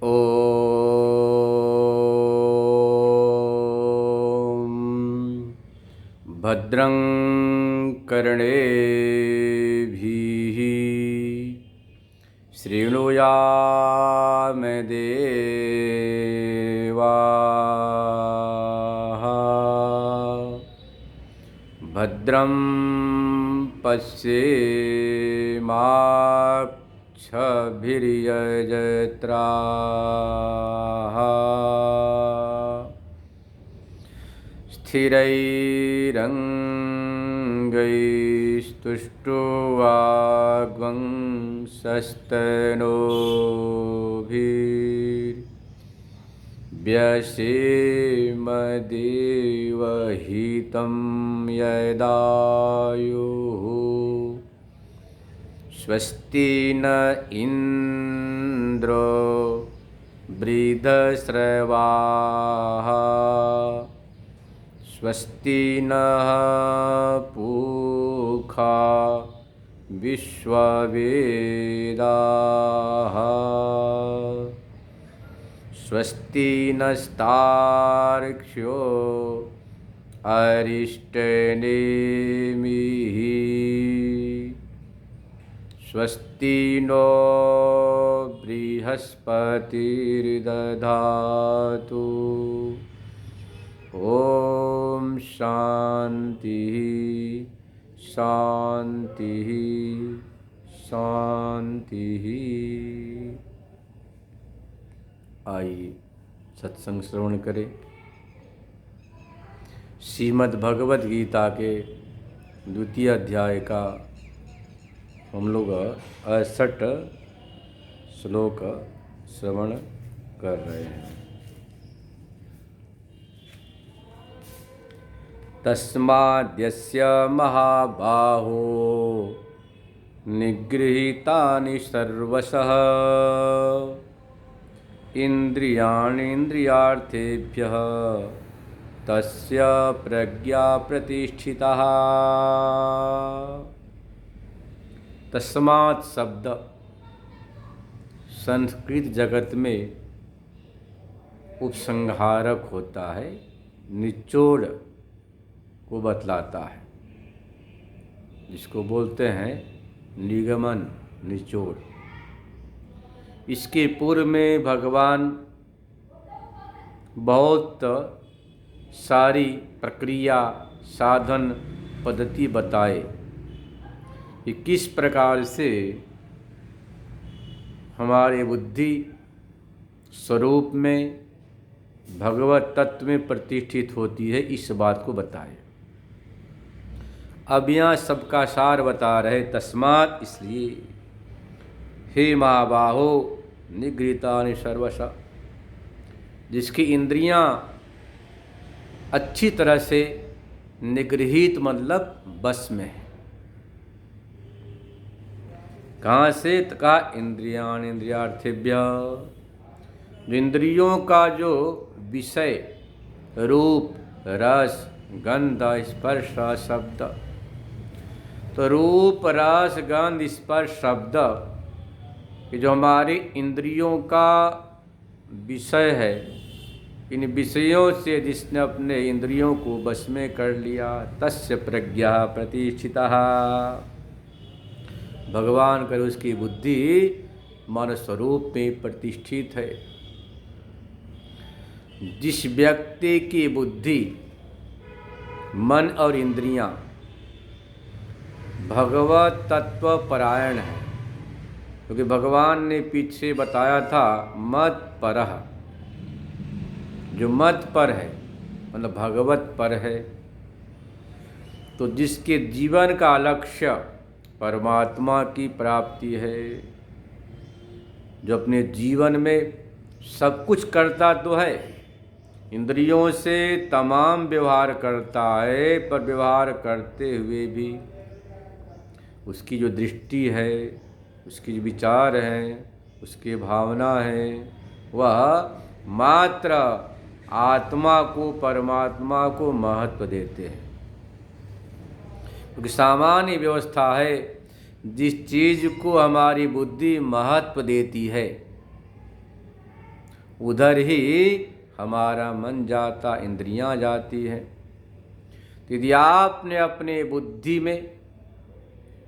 ॐ भद्रं कर्णेभिः शृणुयाम देवाः भद्रं पश्येमाक्षभिर्यजत्राः स्थिरैरङ्गैस्तुष्ट्वाग्वंसस्तनोभिर्व्यसेमदेवहितं यदायुः स्वस्ति न इन्द्रो वृद्धश्रवाः स्वस्ति नः पूषा विश्ववेदाः स्वस्ति नस्तार्क्ष्यो अरिष्टनेमिः स्वस्ति नो बृहस्पतिर्दधातु ॐ शांति शांति शांति। आइए सत्संग श्रवण करें। श्रीमद् भगवद गीता के द्वितीय अध्याय का हम लोग 68 श्लोक श्रवण कर रहे हैं। तस्माद्यस्य महाबाहो निगृहीतानि सर्वशः इन्द्रियाणीन्द्रियार्थेभ्यः तस्य प्रज्ञा प्रतिष्ठिता। तस्मात् शब्द संस्कृत जगत में उपसंहारक होता है, निचोड़ को बतलाता है, जिसको बोलते हैं निगमन, निचोड़। इसके पूर्व में भगवान बहुत सारी प्रक्रिया, साधन, पद्धति बताए कि किस प्रकार से हमारे बुद्धि स्वरूप में भगवत तत्व में प्रतिष्ठित होती है, इस बात को बताए। अब यहाँ सबका सार बता रहे। तस्मात्, इसलिए, हे महाबाहो निगृहीतानि सर्वशः, जिसकी इंद्रियां अच्छी तरह से निगृहीत मतलब बस में है। कहाँ से? कहा इंद्रियाण इंद्रियार्थेभ्यः, जो इंद्रियों का जो विषय रूप, रस, गंध, स्पर्श, शब्द, तो रूप, रस, गंध, स्पर्श, शब्द, कि जो हमारी इंद्रियों का विषय है, इन विषयों से जिसने अपने इंद्रियों को बस में कर लिया, तस्य प्रज्ञा प्रतिष्ठिता। भगवान कर उसकी बुद्धि मन स्वरूप में प्रतिष्ठित है। जिस व्यक्ति की बुद्धि, मन और इंद्रियां भगवत तत्व परायण है, क्योंकि भगवान ने पीछे बताया था मत परः, जो मत पर है मतलब भगवत पर है। तो जिसके जीवन का लक्ष्य परमात्मा की प्राप्ति है, जो अपने जीवन में सब कुछ करता तो है, इंद्रियों से तमाम व्यवहार करता है, पर व्यवहार करते हुए भी उसकी जो दृष्टि है, उसकी जो विचार हैं, उसकी भावना है, वह मात्र आत्मा को, परमात्मा को महत्व देते हैं। क्योंकि सामान्य व्यवस्था है, जिस चीज़ को हमारी बुद्धि महत्व देती है, उधर ही हमारा मन जाता, इंद्रियां जाती हैं। तो यदि आपने अपने बुद्धि में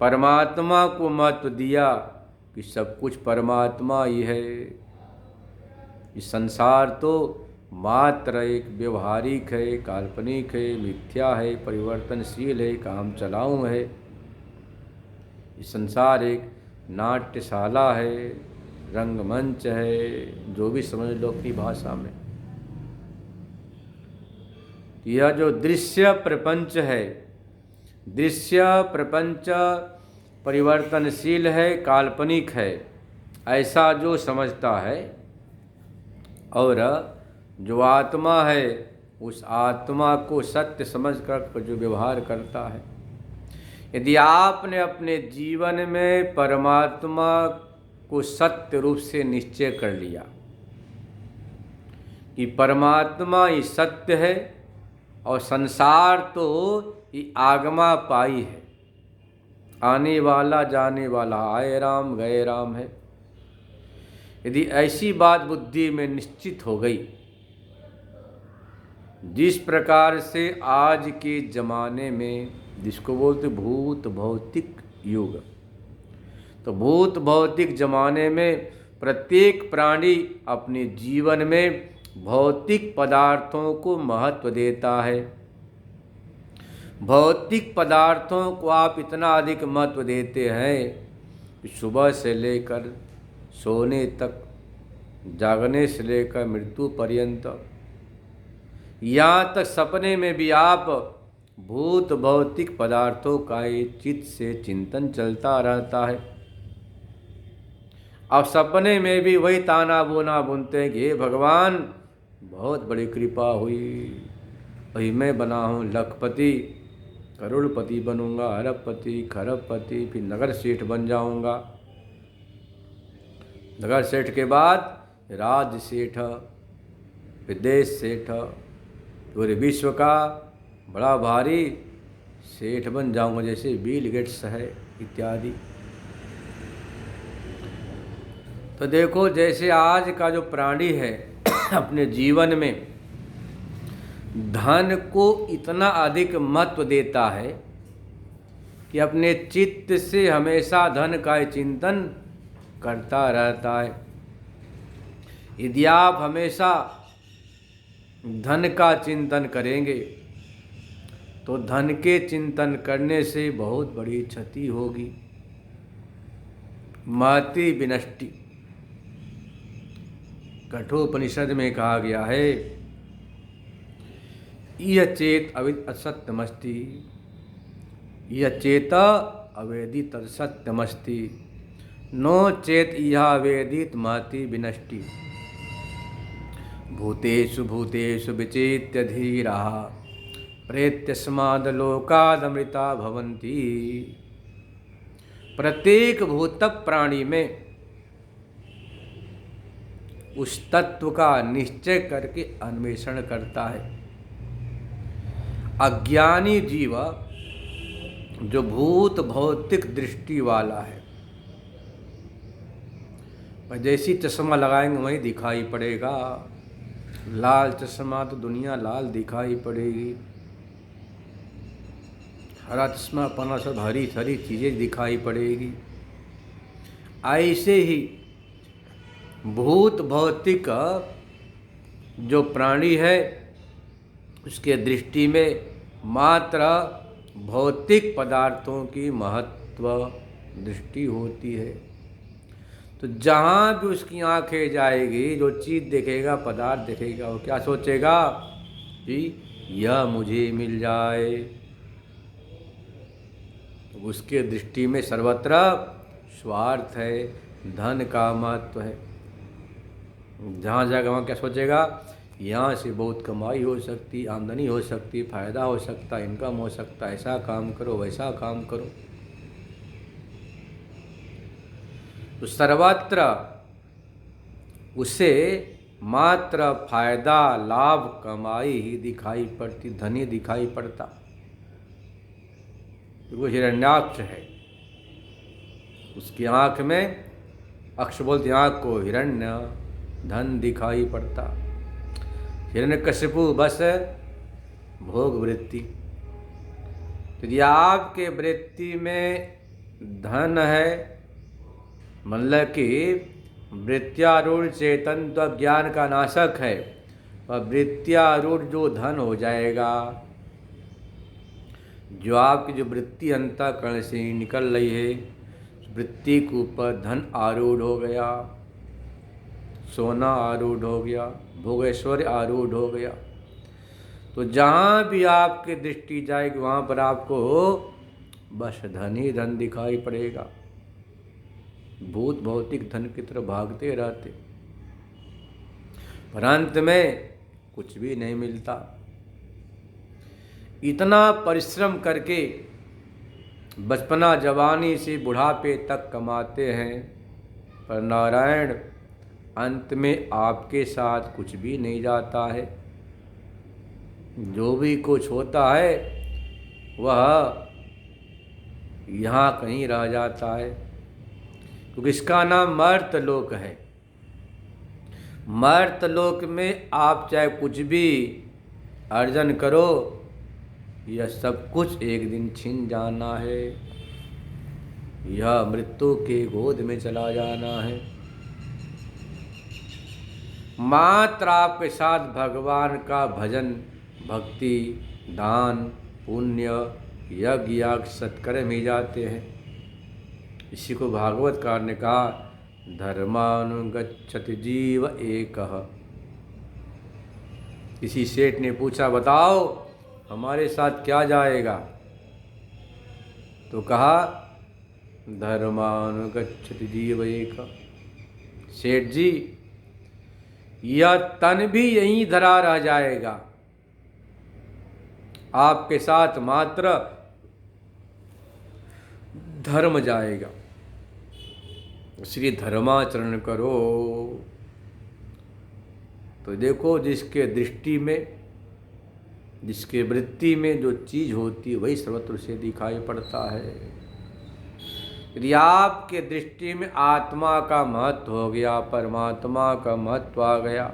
परमात्मा को महत्व दिया कि सब कुछ परमात्मा ही है, इस संसार तो मात्र एक व्यवहारिक है, काल्पनिक है, मिथ्या है, परिवर्तनशील है, काम चलाऊ है, इस संसार एक नाट्यशाला है, रंगमंच है, जो भी समझ लो अपनी भाषा में। यह जो दृश्य प्रपंच है, दृश्य प्रपंच परिवर्तनशील है, काल्पनिक है, ऐसा जो समझता है, और जो आत्मा है उस आत्मा को सत्य समझकर जो व्यवहार करता है। यदि आपने अपने जीवन में परमात्मा को सत्य रूप से निश्चय कर लिया कि परमात्मा ही सत्य है और संसार तो ये आगमा पाई है, आने वाला जाने वाला, आए राम गए राम है, यदि ऐसी बात बुद्धि में निश्चित हो गई, जिस प्रकार से आज के ज़माने में जिसको बोलते भूत भौतिक युग, तो भूत भौतिक ज़माने में प्रत्येक प्राणी अपने जीवन में भौतिक पदार्थों को महत्व देता है। भौतिक पदार्थों को आप इतना अधिक महत्व देते हैं कि सुबह से लेकर सोने तक, जागने से लेकर मृत्यु पर्यंत, यहाँ तक सपने में भी आप भूत भौतिक पदार्थों का ही चित्त से चिंतन चलता रहता है। अब सपने में भी वही ताना बोना बुनते हैं कि हे भगवान बहुत बड़ी कृपा हुई, वही मैं बना हूँ लखपति, करोड़पति बनूंगा, अरबपति, खरबपति, फिर नगर सेठ बन जाऊंगा, नगर सेठ के बाद राज्य सेठ, विदेश सेठ, पूरे विश्व का बड़ा भारी सेठ बन जाऊंगा, जैसे बिल गेट्स है इत्यादि। तो देखो जैसे आज का जो प्राणी है अपने जीवन में धन को इतना अधिक महत्व देता है कि अपने चित्त से हमेशा धन का चिंतन करता रहता है। यदि आप हमेशा धन का चिंतन करेंगे तो धन के चिंतन करने से बहुत बड़ी क्षति होगी, महति विनष्टि। कठोपनिषद में कहा गया है यह चेत अविद असत्यमस्ति, यह चेत अवेदी तद सत्यमस्ति, नो चेत यह वेदित महति विनष्टि। भूतेषु भूतेषु विचेत्य धीराः प्रेत्यस्माद् लोकादमृता भवन्ति। प्रत्येक भूत प्राणी में उस तत्व का निश्चय करके अन्वेषण करता है। अज्ञानी जीव जो भूत भौतिक दृष्टि वाला है, जैसी चश्मा लगाएंगे वही दिखाई पड़ेगा, लाल चश्मा तो दुनिया लाल दिखाई पड़ेगी, हरा चश्मा पना सब हरी हरी चीज़ें दिखाई पड़ेगी। ऐसे ही भूत भौतिक जो प्राणी है उसके दृष्टि में मात्र भौतिक पदार्थों की महत्व दृष्टि होती है। तो जहाँ भी उसकी आंखें जाएगी, जो चीज़ देखेगा, पदार्थ देखेगा, वो क्या सोचेगा कि यह मुझे मिल जाए। तो उसके दृष्टि में सर्वत्र स्वार्थ है, धन का महत्व है। जहाँ जाएगा वहाँ क्या सोचेगा, यहाँ से बहुत कमाई हो सकती, आमदनी हो सकती, फायदा हो सकता, इनकम हो सकता, ऐसा काम करो वैसा काम करो। तो सर्वत्र उसे मात्र फायदा, लाभ, कमाई ही दिखाई पड़ती, धन ही दिखाई पड़ता। वो हिरण्याक्ष है, उसकी आँख में, अक्ष बोलते आँख को हिरण्य, धन दिखाई पड़ता। हिरण्यकशिपु बस भोग वृत्ति। यदि आपके वृत्ति में धन है, मतलब कि वृत्त्यारूढ़ चेतन तो ज्ञान का नाशक है, और वृत्त्यारूढ़ जो धन हो जाएगा, जो आपकी जो वृत्ति अंतःकरण से निकल रही है, वृत्ति के ऊपर धन आरूढ़ हो गया, सोना आरूढ़ हो गया, भोगेश्वर आरूढ़ हो गया, तो जहाँ भी आपकी दृष्टि जाएगी वहाँ पर आपको बस धन ही धन दिखाई पड़ेगा। भूत भौतिक धन की तरफ भागते रहते, पर अंत में कुछ भी नहीं मिलता। इतना परिश्रम करके बचपना जवानी से बुढ़ापे तक कमाते हैं, पर नारायण अंत में आपके साथ कुछ भी नहीं जाता है। जो भी कुछ होता है वह यहाँ कहीं रह जाता है, क्योंकि इसका नाम मर्तलोक है। मर्तलोक में आप चाहे कुछ भी अर्जन करो, यह सब कुछ एक दिन छिन जाना है, यह मृत्यु के गोद में चला जाना है। मात्र आपके साथ भगवान का भजन, भक्ति, दान, पुण्य, यज्ञ याग सत्कर्म ही जाते हैं। इसी को भागवतकार ने कहा, धर्मानुगच्छति जीव एकः। किसी सेठ ने पूछा, बताओ हमारे साथ क्या जाएगा? तो कहा, धर्मानुगच्छति जीव एकः। सेठ जी, यह तन भी यहीं धरा रह जाएगा, आपके साथ मात्र धर्म जाएगा, इसलिए धर्माचरण करो। तो देखो, जिसके दृष्टि में, जिसके वृत्ति में जो चीज होती है वही सर्वत्र से दिखाई पड़ता है। यदि आपके दृष्टि में आत्मा का महत्व हो गया, परमात्मा का महत्व आ गया,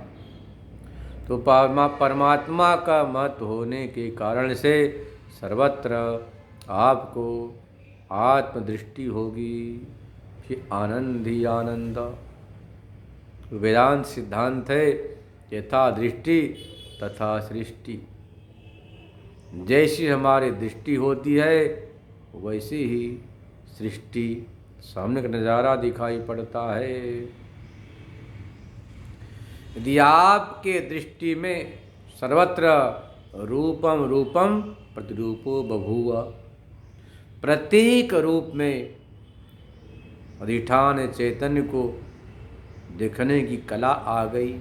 तो परमात्मा का महत्व होने के कारण से सर्वत्र आपको आत्मदृष्टि होगी, फिर आनंद ही आनंद। वेदांत सिद्धांत है, यथा दृष्टि तथा सृष्टि। जैसी हमारी दृष्टि होती है वैसी ही सृष्टि, सामने का नज़ारा दिखाई पड़ता है। यदि आपके दृष्टि में सर्वत्र रूपम रूपम प्रतिरूपो बभूव, प्रत्येक रूप में अधिष्ठान चैतन्य को देखने की कला आ गई,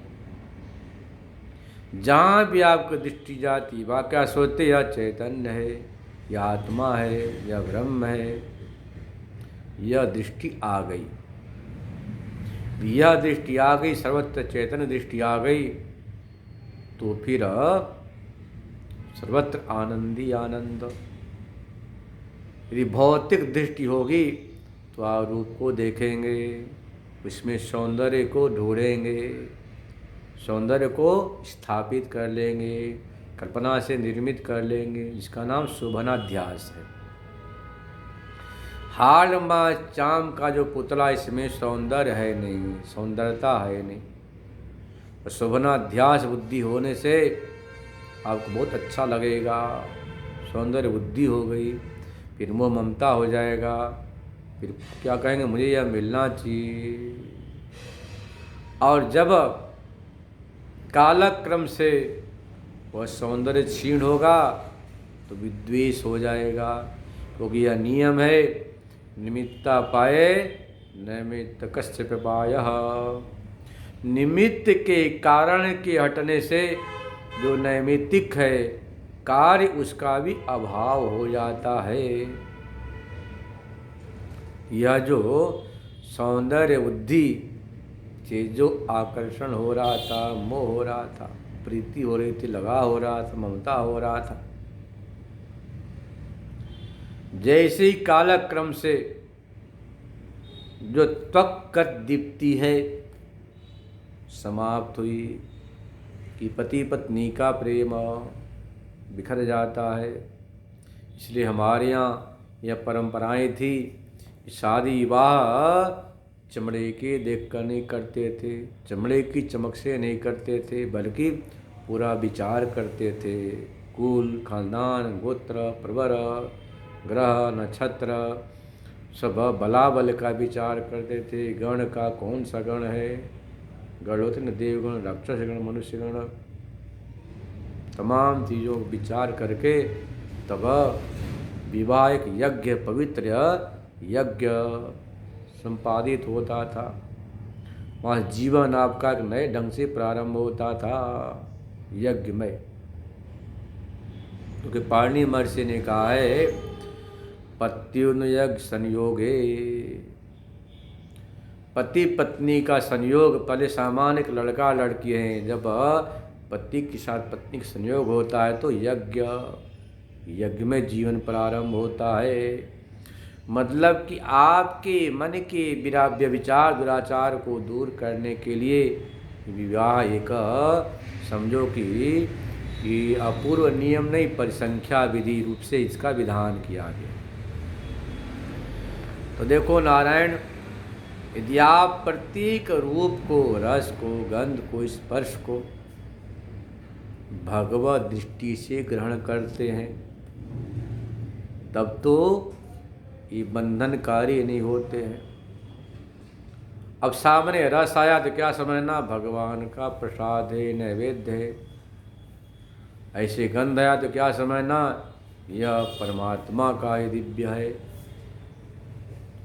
जहाँ भी आपकी दृष्टि जाती वह क्या सोचते, यह चैतन्य है, यह आत्मा है, यह ब्रह्म है, यह दृष्टि आ गई। यह दृष्टि आ गई, सर्वत्र चैतन्य दृष्टि आ गई, तो फिर सर्वत्र आनंदी आनंद। यदि भौतिक दृष्टि होगी तो आप रूप को देखेंगे, उसमें सौंदर्य को ढूंढेंगे, सौंदर्य को स्थापित कर लेंगे, कल्पना से निर्मित कर लेंगे, जिसका नाम शोभनाध्यास है। हाल माँ चाम का जो पुतला, इसमें सौंदर्य है नहीं, सौंदर्यता है नहीं। और शोभनाध्यास बुद्धि होने से आपको बहुत अच्छा लगेगा, सौंदर्य बुद्धि हो गई, फिर मोह ममता हो जाएगा, फिर क्या कहेंगे, मुझे यह मिलना चाहिए। और जब कालक्रम से वह सौंदर्य क्षीण होगा तो विद्वेष हो जाएगा, क्योंकि यह नियम है, निमित्ता पाए नैमित्त कश्चित् पायः। निमित्त के कारण के हटने से जो नैमित्तिक है कार्य, उसका भी अभाव हो जाता है। यह जो सौंदर्य बुद्धि से जो आकर्षण हो रहा था, मोह हो रहा था, प्रीति हो रही थी, लगाव हो रहा था, ममता हो रहा था, जैसे ही कालक्रम से जो त्वक दीप्ति है, समाप्त हुई कि पति पत्नी का प्रेम बिखर जाता है। इसलिए हमारे यहाँ यह परंपराएं थी कि शादी विवाह चमड़े के देखकर नहीं करते थे, चमड़े की चमक से नहीं करते थे, बल्कि पूरा विचार करते थे। कुल, खानदान, गोत्र, प्रवर, ग्रह, नक्षत्र सब बलाबल का विचार करते थे। गण का कौन सा गण है, गण होते न देवगण, राक्षस गण, मनुष्य गण, तमाम चीज़ों को विचार करके तब विवाह एक यज्ञ, पवित्र यज्ञ संपादित होता था। वहाँ जीवन आपका एक नए ढंग से प्रारंभ होता था यज्ञ में। क्योंकि पाणिनि महर्षि ने कहा है पत्युर्यज्ञ संयोगे, पति पत्नी का संयोग, पहले सामान्य एक लड़का लड़की हैं, जब पति के साथ पत्नी का संयोग होता है तो यज्ञ में जीवन प्रारंभ होता है। मतलब कि आपके मन के व्यभिचार दुराचार को दूर करने के लिए विवाह एक समझो कि अपूर्व नियम नहीं, परिसंख्या विधि रूप से इसका विधान किया गया। तो देखो नारायण, यदि आप प्रत्येक रूप को, रस को, गंध को, स्पर्श को भगवत दृष्टि से ग्रहण करते हैं तब तो ये बंधनकारी नहीं होते हैं। अब सामने रस आया तो क्या समझना, भगवान का प्रसाद है, नैवेद्य है। ऐसे गंध आया तो क्या समझना, यह परमात्मा का ही दिव्य है।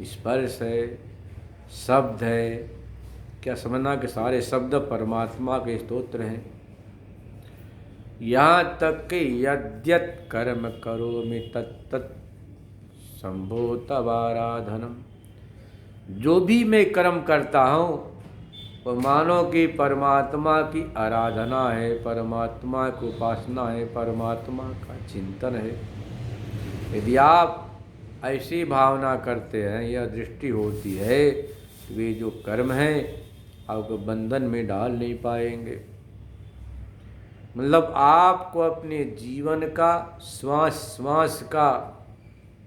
स्पर्श है, शब्द है, क्या समझना कि सारे शब्द परमात्मा के स्तोत्र हैं। यहाँ तक कि यद्यत कर्म करोमि तत्तत् शंभो तव आराधनम, जो भी मैं कर्म करता हूँ वो मानो कि परमात्मा की आराधना है, परमात्मा की उपासना है, परमात्मा का चिंतन है। यदि आप ऐसी भावना करते हैं, यह दृष्टि होती है, वे जो कर्म हैं आपको बंधन में डाल नहीं पाएंगे। मतलब आपको अपने जीवन का, श्वास श्वास का,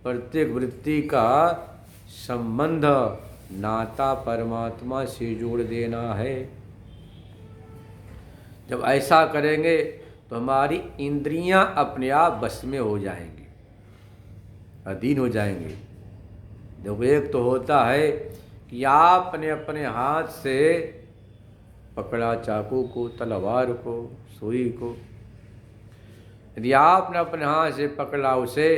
प्रत्येक वृत्ति का संबंध, नाता परमात्मा से जोड़ देना है। जब ऐसा करेंगे तो हमारी इंद्रियां अपने आप बस में हो जाएंगी, अधीन हो जाएंगे। देखो एक तो होता है कि आपने अपने हाथ से पकड़ा चाकू को, तलवार को, सुई को, यदि आपने अपने हाथ से पकड़ा उसे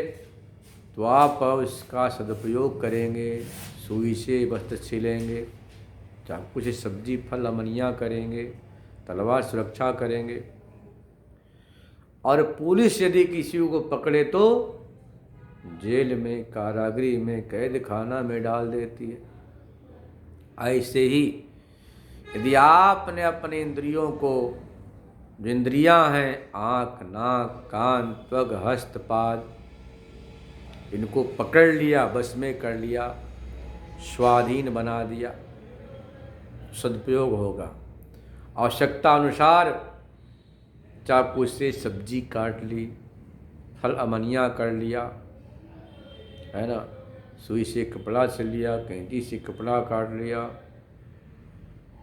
तो आप उसका सदुपयोग करेंगे, सुई से वस्त्र छीलेंगे, चाकू से सब्जी फल अमनियाँ करेंगे, तलवार सुरक्षा करेंगे। और पुलिस यदि किसी को पकड़े तो जेल में, कारागृह में, कैद खाना में डाल देती है। ऐसे ही यदि आपने अपने इंद्रियों को, जो इंद्रियां हैं आँख, नाक, कान, त्वग, हस्त, पाद, इनको पकड़ लिया, बस में कर लिया, स्वाधीन बना दिया, सदुपयोग होगा। आवश्यकता अनुसार चाकू से सब्जी काट ली, फल अमनियाँ कर लिया, है ना, सुई से कपड़ा सिल लिया, कैंची से कपड़ा काट लिया,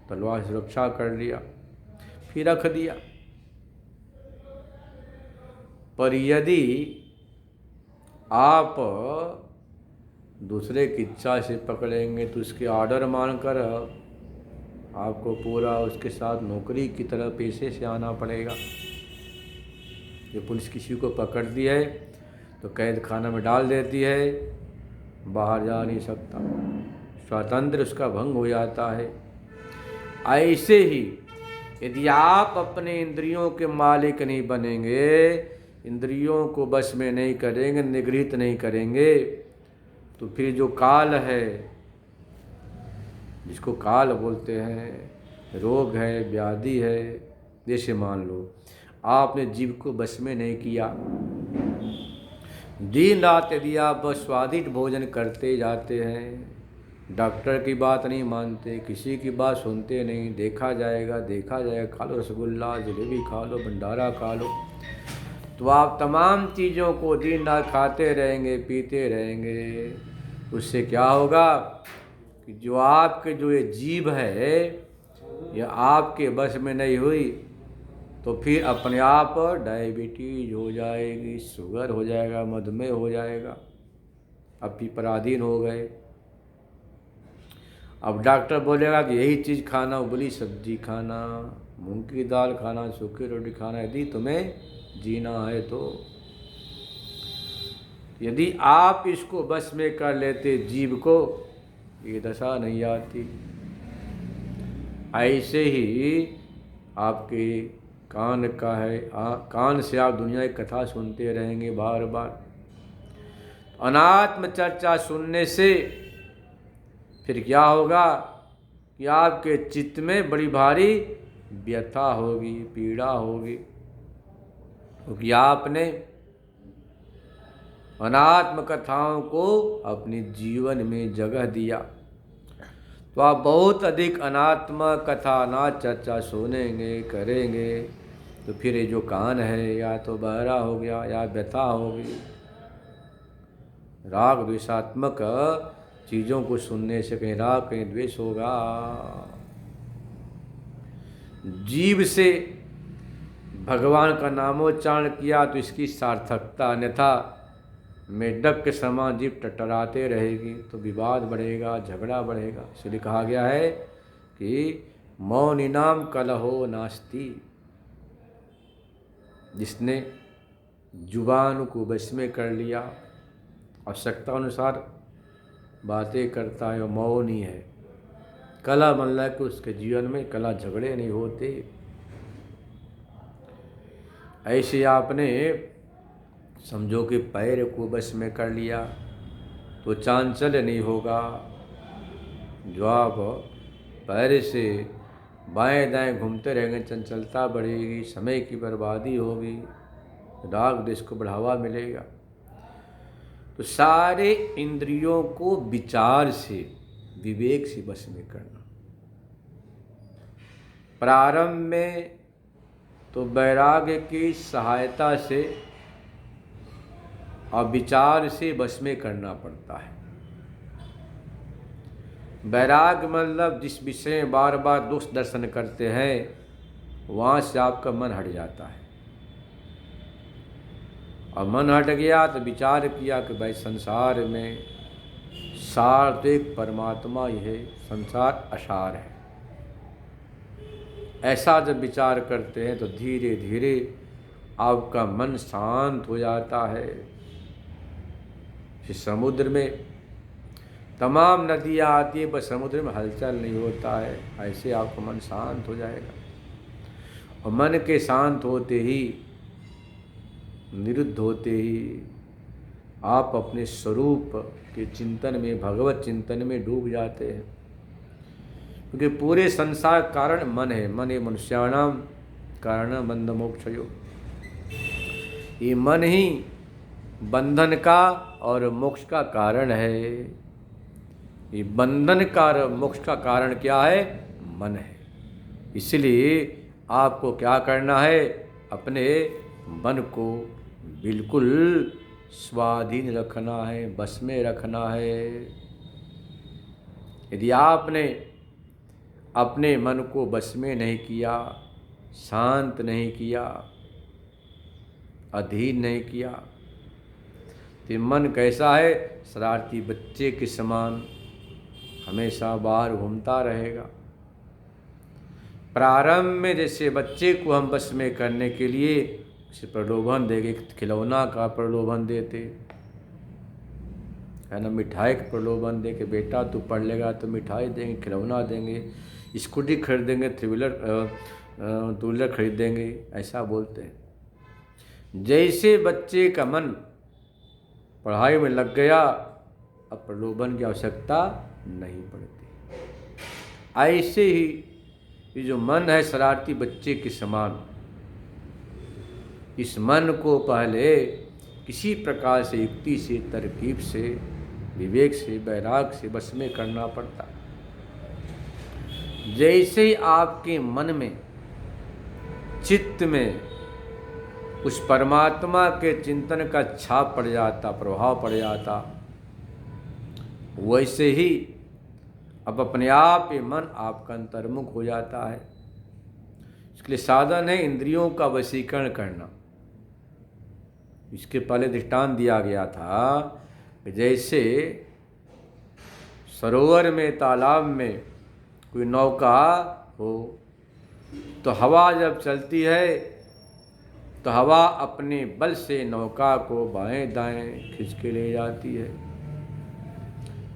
तलवार सुरक्षा कर लिया, फिर रख दिया। पर यदि आप दूसरे की इच्छा से पकड़ेंगे तो उसके ऑर्डर मानकर आपको पूरा उसके साथ नौकरी की तरह पेशे से आना पड़ेगा। ये पुलिस किसी को पकड़ दी है तो कैद खाना में डाल देती है, बाहर जा नहीं सकता, स्वातंत्र उसका भंग हो जाता है। ऐसे ही यदि आप अपने इंद्रियों के मालिक नहीं बनेंगे, इंद्रियों को बस में नहीं करेंगे, निगृहित नहीं करेंगे, तो फिर जो काल है, जिसको काल बोलते हैं, रोग है, व्याधि है, जैसे मान लो आपने जीव को बस में नहीं किया, दिन रात यदि आप स्वादिष्ट भोजन करते जाते हैं, डॉक्टर की बात नहीं मानते, किसी की बात सुनते नहीं। देखा जाएगा, खा लो रसगुल्ला, जलेबी खा लो, भंडारा खा लो। तो आप तमाम चीज़ों को दिन रात खाते रहेंगे, पीते रहेंगे। उससे क्या होगा कि जो आपके जो ये जीभ है, यह आपके बस में नहीं हुई तो फिर अपने आप डायबिटीज हो जाएगी, शुगर हो जाएगा, मधुमेह हो जाएगा। अब भी पराधीन हो गए। अब डॉक्टर बोलेगा कि यही चीज़ खाना, उबली सब्जी खाना, मूंग की दाल खाना, सूखी रोटी खाना, यदि तुम्हें जीना है तो। यदि आप इसको बस में कर लेते जीभ को, ये दशा नहीं आती। ऐसे ही आपके कान का है, कान से आप दुनिया की कथा सुनते रहेंगे बार बार। अनात्म चर्चा सुनने से फिर क्या होगा कि आपके चित्त में बड़ी भारी व्यथा होगी, पीड़ा होगी, क्योंकि आपने अनात्म कथाओं को अपने जीवन में जगह दिया। तो आप बहुत अधिक अनात्म कथा, अनाथ चर्चा सुनेंगे, करेंगे, तो फिर ये जो कान है या तो बहरा हो गया या व्यथा होगी। राग द्वेषात्मक चीज़ों को सुनने से कहीं राग कहीं द्वेष होगा। जीव से भगवान का नामोच्चारण किया तो इसकी सार्थकता, अन्यथा मेढक के समान जीव टटराते रहेगी तो विवाद बढ़ेगा, झगड़ा बढ़ेगा। इसलिए कहा गया है कि मौनिनाम कलहो नास्ति। जिसने जुबान को बस में कर लिया, आवश्यकता अनुसार बातें करता है, वो मौनी है। कला मतलब कि उसके जीवन में कला झगड़े नहीं होते। ऐसे आपने समझो कि पैर को बस में कर लिया तो चांचल्य नहीं होगा। जो आप पैर से बाएं दाएं घूमते रहेंगे, चंचलता बढ़ेगी, समय की बर्बादी होगी, राग द्वेष को बढ़ावा मिलेगा। तो सारे इंद्रियों को विचार से, विवेक से बस में करना। प्रारंभ में तो वैराग्य की सहायता से और विचार से बस में करना पड़ता है। वैराग्य मतलब जिस विषय में बार बार दोष दर्शन करते हैं, वहाँ से आपका मन हट जाता है। और मन हट गया तो विचार किया कि भाई संसार में सार तो एक परमात्मा ही है, संसार असार है। ऐसा जब विचार करते हैं तो धीरे धीरे आपका मन शांत हो जाता है। फिर समुद्र में तमाम नदियाँ आती है पर समुद्र में हलचल नहीं होता है। ऐसे आपका मन शांत हो जाएगा। और मन के शांत होते ही, निरुद्ध होते ही आप अपने स्वरूप के चिंतन में, भगवत चिंतन में डूब जाते हैं। क्योंकि पूरे संसार कारण मन है। मन है मनुष्याणाम कारण बंध मोक्षयो। ये मन ही बंधन का और मोक्ष का कारण है। ये बंधन का और मोक्ष का कारण क्या है? मन है। इसलिए आपको क्या करना है? अपने मन को बिल्कुल स्वाधीन रखना है, बस में रखना है। यदि आपने अपने मन को बस में नहीं किया, शांत नहीं किया, अधीन नहीं किया, तो मन कैसा है? शरारती बच्चे के समान हमेशा बाहर घूमता रहेगा। प्रारंभ में जैसे बच्चे को हम बस में करने के लिए उसे प्रलोभन देंगे, खिलौना का प्रलोभन देते है ना, मिठाई का प्रलोभन दे के बेटा तू पढ़ लेगा तो मिठाई देंगे, खिलौना देंगे, स्कूटी खरीदेंगे, थ्री व्हीलर टू व्हीलर खरीदेंगे, ऐसा बोलते हैं। जैसे बच्चे का मन पढ़ाई में लग गया, अब प्रलोभन की आवश्यकता नहीं पड़ती। ऐसे ही ये जो मन है शरारती बच्चे के समान, इस मन को पहले किसी प्रकार से, युक्ति से, तरकीब से विवेक से, वैराग से बस में करना पड़ता है। जैसे ही आपके मन में, चित्त में उस परमात्मा के चिंतन का छाप पड़ जाता, प्रभाव पड़ जाता, वैसे ही अब अपने आप ये मन आपका अंतर्मुख हो जाता है। इसके लिए साधन है इंद्रियों का वशीकरण करना। इसके पहले दृष्टांत दिया गया था कि जैसे सरोवर में, तालाब में कोई नौका हो, तो हवा जब चलती है तो हवा अपने बल से नौका को बाएं दाएं खींच के ले जाती है।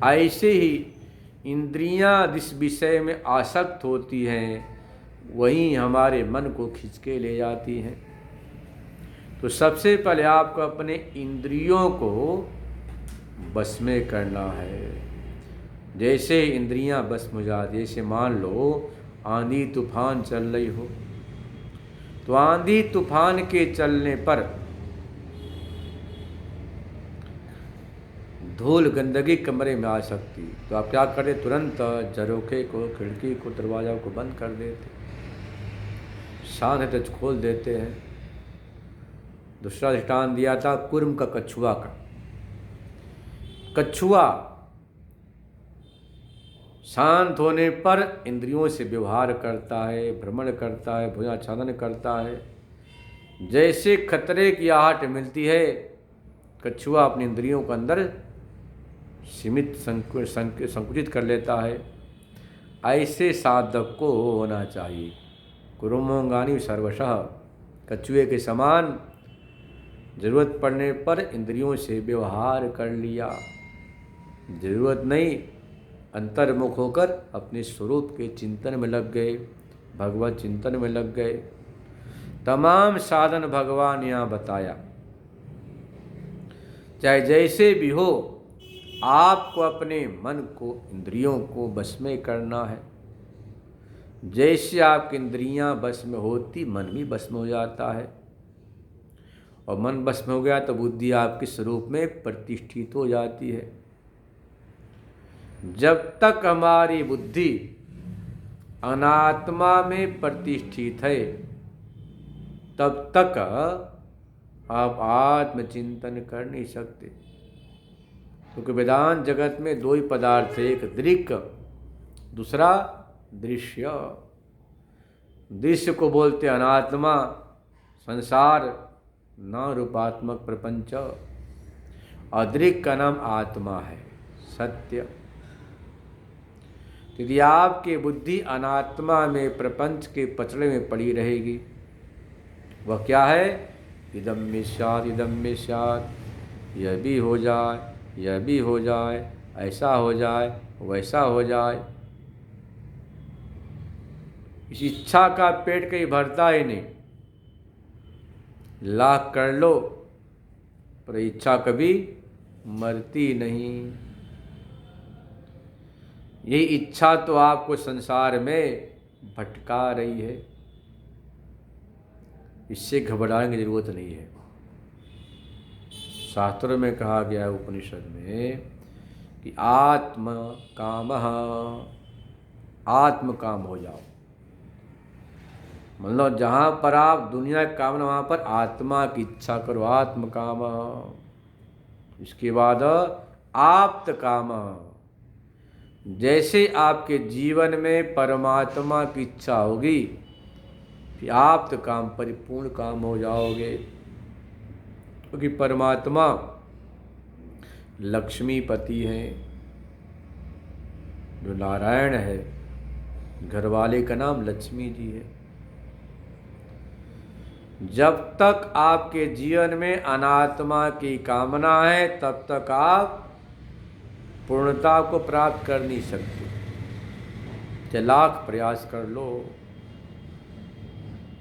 ऐसे ही इंद्रियां जिस विषय में आसक्त होती हैं वहीं हमारे मन को खींच के ले जाती हैं। तो सबसे पहले आपको अपने इंद्रियों को बस में करना है। जैसे इंद्रियां बस में जा, जैसे मान लो आंधी तूफान चल रही हो, तो आंधी तूफान के चलने पर धूल गंदगी कमरे में आ सकती, तो आप क्या करें, तुरंत झरोखे को, खिड़की को, दरवाजा को बंद कर देते, शांत है तो खोल देते हैं। दूसरा दृष्टांत दिया था कुर्म का, कछुआ का। कछुआ शांत होने पर इंद्रियों से व्यवहार करता है, भ्रमण करता है, भुजाच्छादन करता है। जैसे खतरे की आहट मिलती है, कछुआ अपनी इंद्रियों को अंदर सीमित संकुचित कर लेता है। ऐसे साधक को होना चाहिए। कुरुमोंगानी सर्वशः, कछुए के समान जरूरत पड़ने पर इंद्रियों से व्यवहार कर लिया, जरूरत नहीं अंतर्मुख होकर अपने स्वरूप के चिंतन में लग गए, भगवत चिंतन में लग गए। तमाम साधन भगवान यहाँ बताया। चाहे जैसे भी हो, आपको अपने मन को, इंद्रियों को बस में करना है। जैसे आपकी इंद्रियां बस में होती, मन भी बस में हो जाता है, और मन बस में हो गया तो बुद्धि आपके स्वरूप में प्रतिष्ठित हो जाती है। जब तक हमारी बुद्धि अनात्मा में प्रतिष्ठित है, तब तक आप आत्मचिंतन कर नहीं सकते। क्योंकि वेदांत जगत में दो ही पदार्थ है, एक दृक्, दूसरा दृश्य। दृश्य को बोलते अनात्मा, संसार, न रूपात्मक प्रपंच। अदृक् का नाम आत्मा है, सत्य। यदि आपकी बुद्धि अनात्मा में, प्रपंच के पचड़े में पड़ी रहेगी, वह क्या है, इदम में स्यात्, इदम में स्यात्, यह भी हो जाए, यह भी हो जाए, ऐसा हो जाए, वैसा हो जाए। इस इच्छा का पेट कहीं भरता ही नहीं। लाख कर लो पर इच्छा कभी मरती नहीं। यही इच्छा तो आपको संसार में भटका रही है। इससे घबराने की जरूरत नहीं है। शास्त्रों में कहा गया है, उपनिषद में, कि आत्म कामः, आत्म काम हो जाओ। मतलब जहाँ पर आप दुनिया का कामना, वहाँ पर आत्मा की इच्छा करो, आत्म काम। इसके बाद आप्त काम। जैसे आपके जीवन में परमात्मा की इच्छा होगी, फिर आप्त काम, परिपूर्ण काम हो जाओगे। क्योंकि परमात्मा लक्ष्मीपति हैं, जो नारायण है, घरवाले का नाम लक्ष्मी जी है। जब तक आपके जीवन में अनात्मा की कामना है, तब तक आप पूर्णता को प्राप्त कर नहीं सकते। चाहे लाख प्रयास कर लो।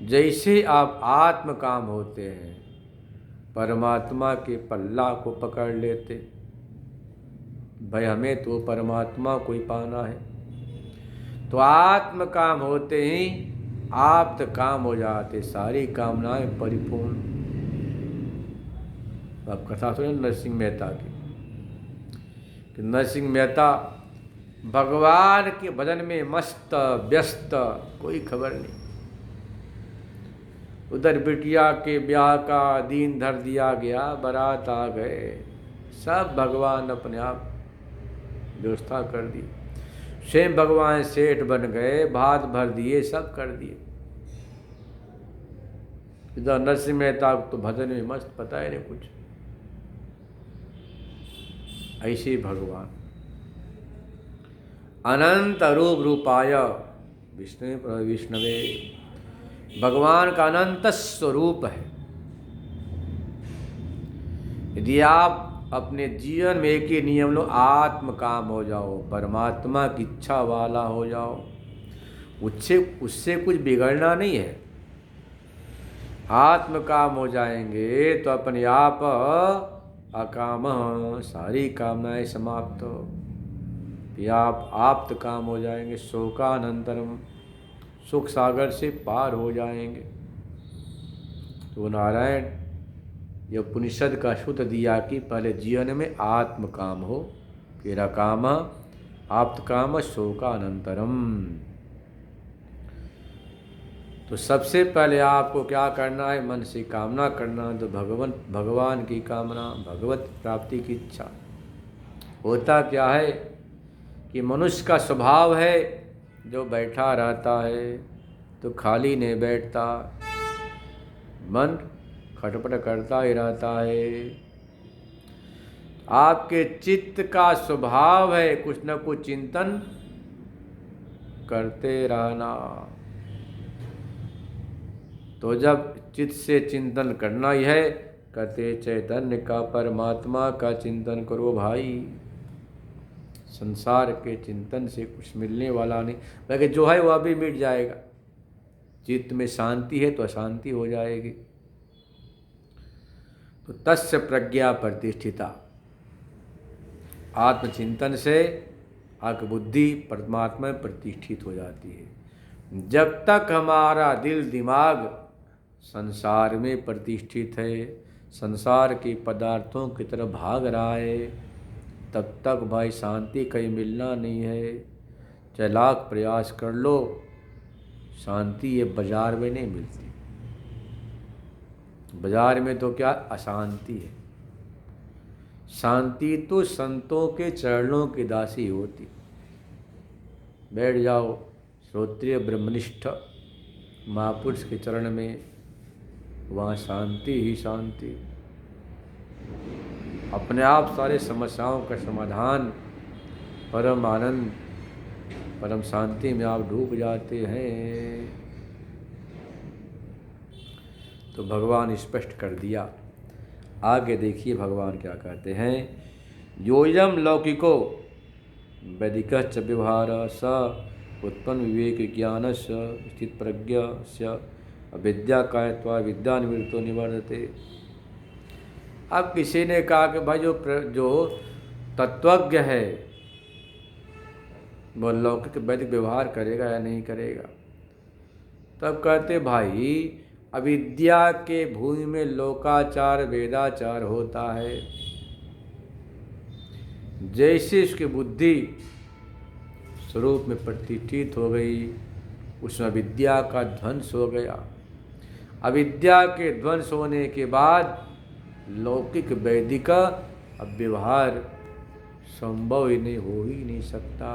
जैसे आप आत्म काम होते हैं, परमात्मा के पल्ला को पकड़ लेते, भाई हमें तो परमात्मा को ही पाना है, तो आत्म काम होते ही आप्त काम हो जाते, सारी कामनाएं परिपूर्ण। आप कथा सुने नरसिंह मेहता की, कि नरसिंह मेहता भगवान के भजन में मस्त व्यस्त, कोई खबर नहीं। उधर बिटिया के ब्याह का दिन धर दिया गया, बारात आ गए, सब भगवान अपने आप व्यवस्था कर दी। स्वयं भगवान सेठ बन गए, भात भर दिए, सब कर दिए। इधर नरसिंह मेहता तो भजन में मस्त, पता ही नहीं कुछ। ऐसे ही भगवान अनंत रूप रूपाय विष्णवे, भगवान का अनंत स्वरूप है। यदि आप अपने जीवन में एक ही नियम लो, आत्म काम हो जाओ, परमात्मा की इच्छा वाला हो जाओ, उससे कुछ बिगड़ना नहीं है। आत्म काम हो जाएंगे तो अपने आप अकाम, सारी कामनाएं समाप्त हो, फिर आप आप्त काम हो जाएंगे, शोकानंतरम, सुख सागर से पार हो जाएंगे। तो नारायण ये उपनिषद का शुद्ध दिया कि पहले जीवन में आत्म काम हो, फिर अकाम आप्त काम शोकानंतरम। तो सबसे पहले आपको क्या करना है? मन से कामना करना, तो भगवान की कामना, भगवत प्राप्ति की इच्छा। होता क्या है कि मनुष्य का स्वभाव है, जो बैठा रहता है तो खाली नहीं बैठता, मन खटपट करता ही रहता है। आपके चित्त का स्वभाव है कुछ न कुछ चिंतन करते रहना। तो जब चित्त से चिंतन करना ही है, कहते चैतन्य का, परमात्मा का चिंतन करो भाई। संसार के चिंतन से कुछ मिलने वाला नहीं, बल्कि जो है वह भी मिट जाएगा। चित्त में शांति है तो अशांति हो जाएगी। तो तस्य प्रज्ञा प्रतिष्ठिता, आत्मचिंतन से आपकी बुद्धि परमात्मा में प्रतिष्ठित हो जाती है। जब तक हमारा दिल दिमाग संसार में प्रतिष्ठित है, संसार के पदार्थों की तरफ भाग रहा है, तब तक भाई शांति कहीं मिलना नहीं है। चाहे लाख प्रयास कर लो, शांति ये बाजार में नहीं मिलती। बाजार में तो क्या अशांति है, शांति तो संतों के चरणों की दासी होती। बैठ जाओ श्रोत्रिय ब्रह्मनिष्ठ महापुरुष के चरण में, वहाँ शांति ही शांति। अपने आप सारे समस्याओं का समाधान, परम आनंद, परम शांति में आप डूब जाते हैं। तो भगवान स्पष्ट कर दिया। आगे देखिए भगवान क्या कहते हैं। योयम लौकिको वैदिक च व्यवहार स उत्पन्न विवेक ज्ञान स्थित प्रज्ञ स अविद्या कायत्वा विद्या निवृत्तो निवर्तते। अब किसी ने कहा कि भाई जो तत्वज्ञ है वो लौकिक वैदिक व्यवहार करेगा या नहीं करेगा? तब कहते भाई अविद्या के भूमि में लोकाचार वेदाचार होता है। जैसे उसकी बुद्धि स्वरूप में प्रतिष्ठित हो गई, उसमें अविद्या का ध्वंस हो गया। अविद्या के ध्वंस होने के बाद लौकिक वैदिक अब व्यवहार संभव ही नहीं, हो ही नहीं सकता।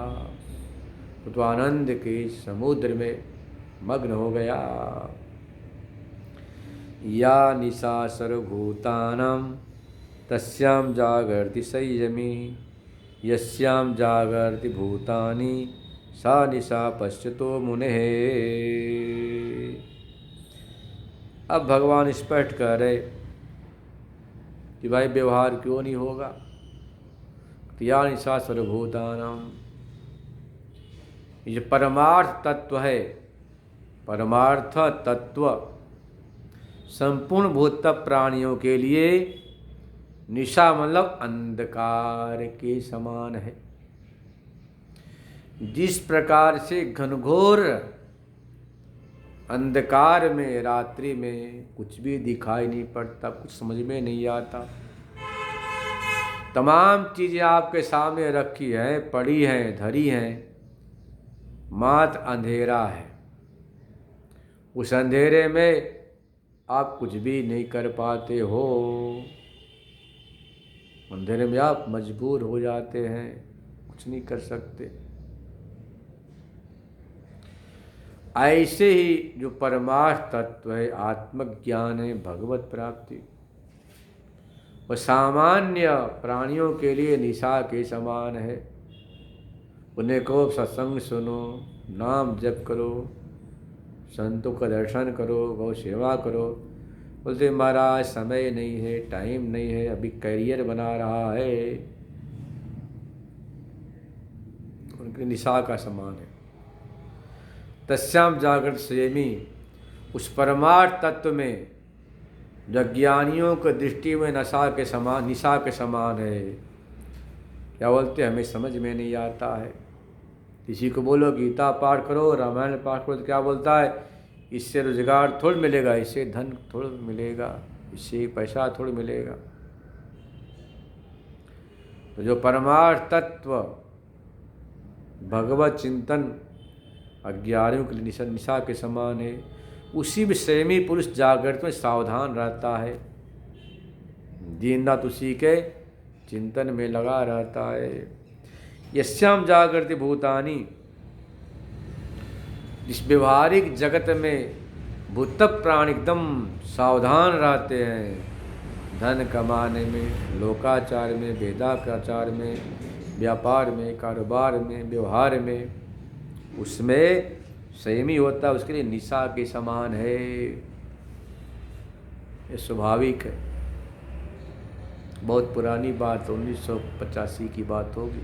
तो आनंद के समुद्र में मग्न हो गया। या निशा सर्वभूतानां तस्यां जागर्ति संयमी, यस्यां जागर्ति भूतानि सा निशा पश्यतो मुनेः। अब भगवान स्पष्ट कह रहे कि भाई व्यवहार क्यों नहीं होगा। या निशा सर्वभूतानां, ये परमार्थ तत्व है। परमार्थ तत्व संपूर्ण भूत प्राणियों के लिए निशा मतलब अंधकार के समान है। जिस प्रकार से घनघोर अंधकार में रात्रि में कुछ भी दिखाई नहीं पड़ता, कुछ समझ में नहीं आता, तमाम चीज़ें आपके सामने रखी हैं, पड़ी हैं, धरी हैं, मात्र अंधेरा है। उस अंधेरे में आप कुछ भी नहीं कर पाते हो। अंधेरे में आप मजबूर हो जाते हैं, कुछ नहीं कर सकते। ऐसे ही जो परमार्थ तत्व है, आत्मज्ञान है, भगवत प्राप्ति, वह सामान्य प्राणियों के लिए निशा के समान है। उन्हें कहो सत्संग सुनो, नाम जप करो, संतों का दर्शन करो, गौ सेवा करो। बोलते महाराज समय नहीं है, टाइम नहीं है, अभी करियर बना रहा है। उनकी निशा का समान है। तस्याम जागृत सेमी, उस परमार्थ तत्व में जो ज्ञानियों की दृष्टि में निशा के समान है। क्या बोलते हमें समझ में नहीं आता है। किसी को बोलो गीता पाठ करो, रामायण पाठ करो, तो क्या बोलता है, इससे रोजगार थोड़ा मिलेगा, इससे धन थोड़ा मिलेगा, इससे पैसा थोड़ा मिलेगा। तो जो परमार्थ तत्व भगवत चिंतन अज्ञानियों के लिए निशा के समान है, उसी विषय में पुरुष जागृत में सावधान रहता है, दिन रात उसी के चिंतन में लगा रहता है। यस्याम जागृति भूतानि, इस व्यवहारिक जगत में भूत प्राणी एकदम सावधान रहते हैं, धन कमाने में, लोकाचार में, वेदाचार में, व्यापार में, कारोबार में, व्यवहार में, उसमें संयमी होता है, उसके लिए निशा के समान है। ये स्वाभाविक है। बहुत पुरानी बात, 1985 की बात होगी।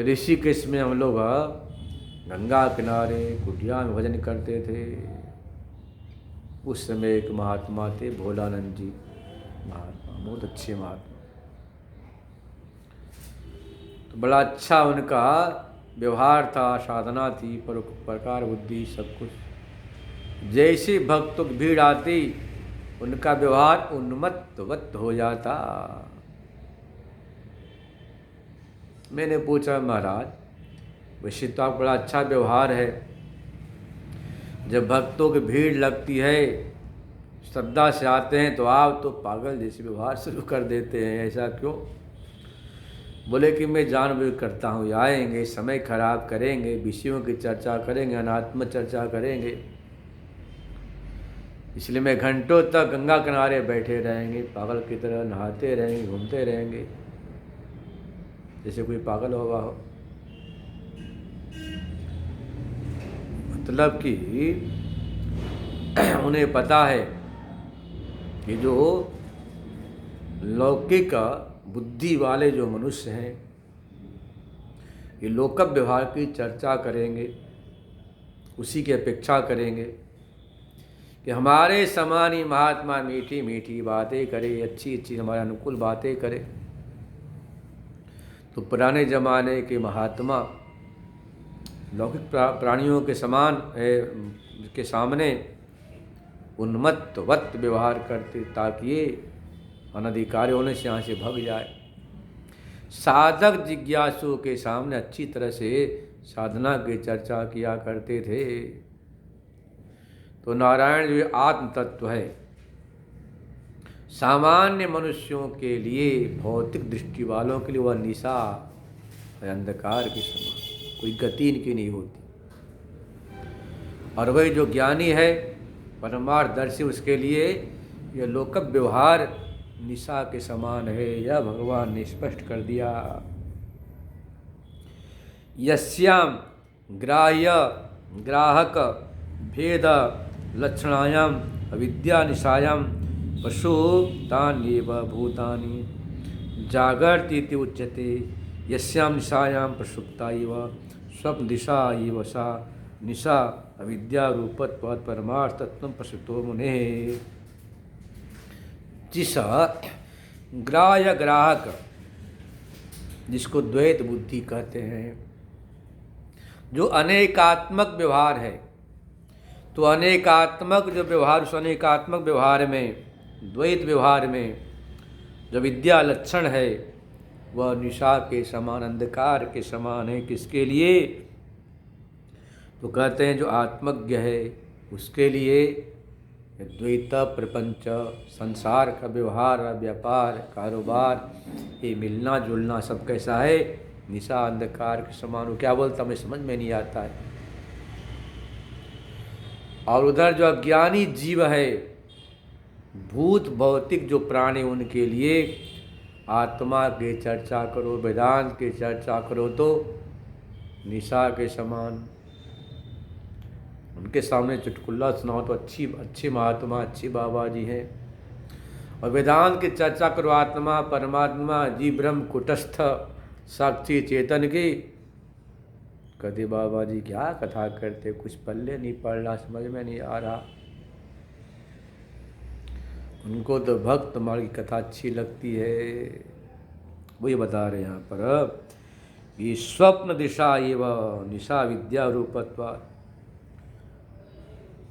ऋषिकेश में हम लोग गंगा किनारे कुटिया में भजन करते थे। उस समय एक महात्मा थे, भोलानंद जी महात्मा, बहुत अच्छे महात्मा। तो बड़ा अच्छा उनका व्यवहार था, साधना थी, प्रकार बुद्धि सब कुछ। जैसे भक्तों की भीड़ आती, उनका व्यवहार उन्मत्तवत हो जाता। मैंने पूछा महाराज, वैसे तो आप बड़ा अच्छा व्यवहार है, जब भक्तों की भीड़ लगती है, श्रद्धा से आते हैं, तो आप तो पागल जैसे व्यवहार शुरू कर देते हैं, ऐसा क्यों? बोले कि मैं जानबूझ करता हूँ, आएंगे, समय खराब करेंगे, विषयों की चर्चा करेंगे, अनात्म चर्चा करेंगे, इसलिए मैं घंटों तक गंगा किनारे बैठे रहेंगे, पागल की तरह नहाते रहेंगे, घूमते रहेंगे, जैसे कोई पागल होगा हो। मतलब कि उन्हें पता है कि जो लौकिक बुद्धि वाले जो मनुष्य हैं, ये लोक व्यवहार की चर्चा करेंगे, उसी की अपेक्षा करेंगे कि हमारे समान ही महात्मा मीठी मीठी बातें करे, अच्छी अच्छी हमारे अनुकूल बातें करे। तो पुराने जमाने के महात्मा लौकिक प्राणियों के समान के सामने उन्मत्तवत व्यवहार करते, ताकि ये अनधिकारी होने से यहाँ से भग जाए। साधक जिज्ञासु के सामने अच्छी तरह से साधना की चर्चा किया करते थे। तो नारायण जो आत्म तत्व है, सामान्य मनुष्यों के लिए, भौतिक दृष्टि वालों के लिए वह निशा है, अंधकार के समान, कोई गति इनकी नहीं होती। और वही जो ज्ञानी है, परमार्थदर्शी, उसके लिए यह लोक व्यवहार निशा के समान है। यह भगवान ने स्पष्ट कर दिया। यस्याम ग्राह्य ग्राहक भेद लक्षणायाम अविद्या निशायाम पशुतान्येव भूतानि जागर्तीति उच्यते। यस्याम निशायाम प्रसुप्ता इव स्वप्न दिशा इव सा निशा अविद्या रूपत्वात् परमार्थत्वं प्रसुप्तो मुने। जिस ग्राह्य ग्राहक, जिसको द्वैत बुद्धि कहते हैं, जो अनेकात्मक व्यवहार है, तो अनेकात्मक जो व्यवहार, उस अनेकात्मक व्यवहार में, द्वैत व्यवहार में जो विद्या लक्षण है वह निशा के समान, अंधकार के समान है। किसके लिए? तो कहते हैं जो आत्मज्ञ है उसके लिए द्वैत प्रपंच, संसार का व्यवहार, व्यापार, कारोबार, ये मिलना जुलना सब कैसा है? निशा अंधकार के समान। वो क्या बोलता हमें समझ में नहीं आता है। और उधर जो अज्ञानी जीव है, भूत भौतिक जो प्राणी, उनके लिए आत्मा के चर्चा करो, वेदांत के चर्चा करो तो निशा के समान। उनके सामने चुटकुल्ला सुनाओ तो अच्छी महात्मा, अच्छी बाबा जी हैं। और वेदांत की चर्चा करो, आत्मा, परमात्मा, जीव ब्रह्म, कुटस्थ, साक्षी चेतन की, कहते बाबा जी क्या कथा करते, कुछ पल्ले नहीं पड़ रहा, समझ में नहीं आ रहा। उनको तो भक्त मार्ग की कथा अच्छी लगती है। वही बता रहे यहाँ पर, ये स्वप्न दिशा एवं निशा विद्या रूपत्वा।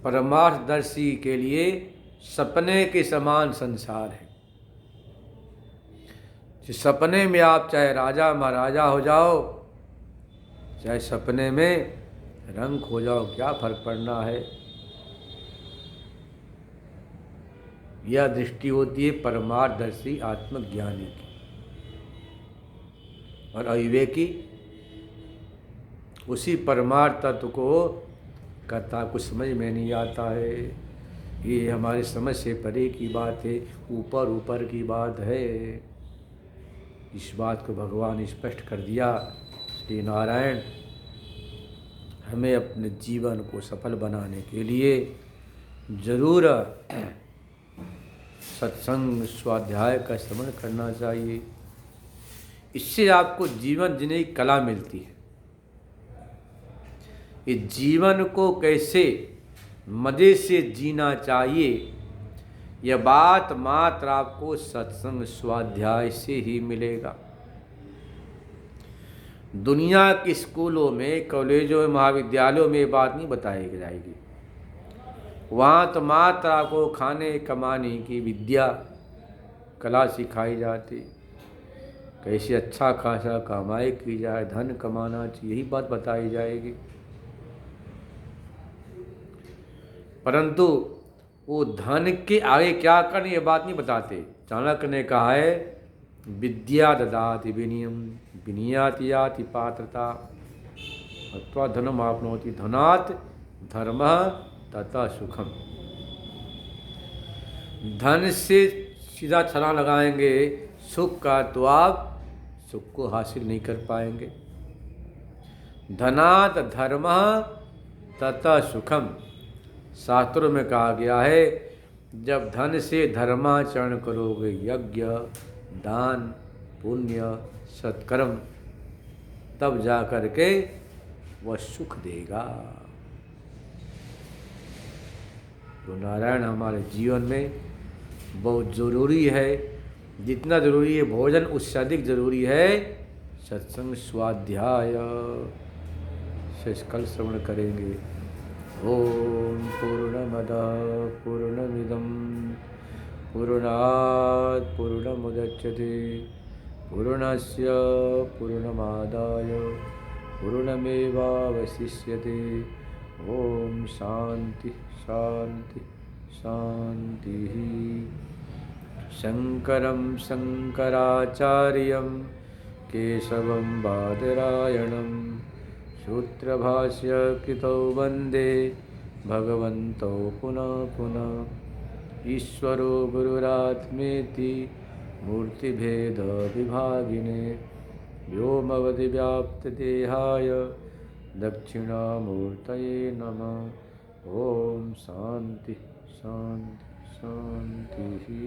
परमार्थदर्शी के लिए सपने के समान संसार है। जिस सपने में आप चाहे राजा महाराजा हो जाओ, चाहे सपने में रंग हो जाओ, क्या फर्क पड़ना है। यह दृष्टि होती है परमार्थदर्शी आत्मज्ञानी की। और अविवेकी उसी परमार्थ तत्व को कहता कुछ समझ में नहीं आता है, ये हमारी समझ से परे की बात है, ऊपर ऊपर की बात है। इस बात को भगवान स्पष्ट कर दिया। श्री नारायण हमें अपने जीवन को सफल बनाने के लिए जरूर सत्संग स्वाध्याय का श्रवण करना चाहिए। इससे आपको जीवन जीने की कला मिलती है। इस जीवन को कैसे मज़े से जीना चाहिए, यह बात मात्र आपको सत्संग स्वाध्याय से ही मिलेगा। दुनिया के स्कूलों में, कॉलेजों में, महाविद्यालयों में ये बात नहीं बताई जाएगी। वहाँ तो मात्र आपको खाने कमाने की विद्या, कला सिखाई जाती, कैसे अच्छा खासा कमाई की जाए, धन कमाना चाहिए, यही बात बताई जाएगी। परंतु वो धन के आगे क्या करना ये बात नहीं बताते। चाणक्य ने कहा है विद्या ददाति विनयम विनयाति याति पात्रता अथवा धनम आपनोति धनात् धर्मः तथा सुखम। धन से सीधा छलांग लगाएंगे सुख का तो आप सुख को हासिल नहीं कर पाएंगे। धनात् धर्मः तथा सुखम। शास्त्रों में कहा गया है जब धन से धर्माचरण करोगे, यज्ञ, दान, पुण्य, सत्कर्म, तब जा कर के वह सुख देगा। तो नारायण हमारे जीवन में बहुत ज़रूरी है। जितना ज़रूरी है भोजन, उससे अधिक ज़रूरी है सत्संग स्वाध्याय। से कल श्रवण करेंगे। ओम पूर्णमदः पूर्णमिदं पूर्णात् पूर्णमुदच्यते पूर्णस्य पूर्णमादाय पूर्णमेवावशिष्यते। ओम शांति शांति शांति। शंकरं शंकराचार्यं केशवं बादरायणं सूत्रभाष्य कृतौ वन्दे भगवन्तौ पुनः पुनः। ईश्वरो गुरुरात्मेति मूर्तिभेद विभागिने व्योमवद्व्याप्तदेहाय दक्षिणामूर्तये नमः। ओम शांति शांति शांति।